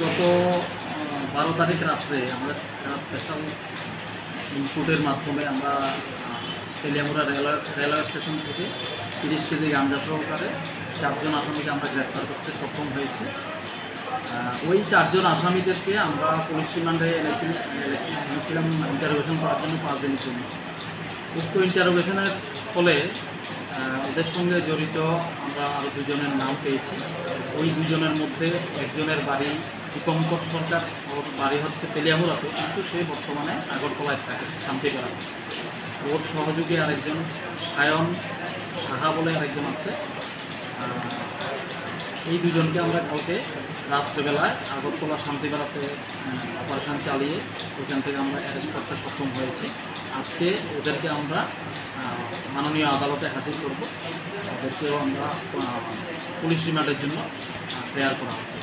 গত 12 তারিখ রাত্রে আমরা স্পেশাল ইনপুটের মাধ্যমে আমরা তেলিয়ামুড়া রেলওয়ে স্টেশন থেকে 30 কেজি গাঁজা সহকারে 4 জন আসামিকে আমরা গ্রেপ্তার করতে সক্ষম হয়েছি। ওই 4 জন আসামিদেরকে আমরা পুলিশ রিমান্ডে এনেছিলাম ইন্টারোগেশন করার জন্য 5 দিনের জন্য। উক্ত ইন্টারোগেশনের ফলে ওদের সঙ্গে জড়িত আমরা আরও 2 জনের নাম পেয়েছি। ওই 2 জনের মধ্যে একজনের বাড়ি দীপঙ্কর সরকার, ওর বাড়ি হচ্ছে তেলিয়ামুড়াতে, কিন্তু সে বর্তমানে আগরতলায় থাকে, শান্তিপাড়া। ওর সহযোগী আরেকজন সায়ন সাহা বলে আরেকজন আছে। এই 2 জনকে আমরা কালকে রাত্রেবেলায় আগরতলা শান্তিপাড়াতে অপারেশন চালিয়ে ওখান থেকে আমরা অ্যারেস্ট করতে সক্ষম হয়েছি। আজকে ওদেরকে আমরা মাননীয় আদালতে হাজির করব। ওদেরকেও আমরা পুলিশ রিমান্ডের জন্য প্রেয়ার করা হচ্ছে।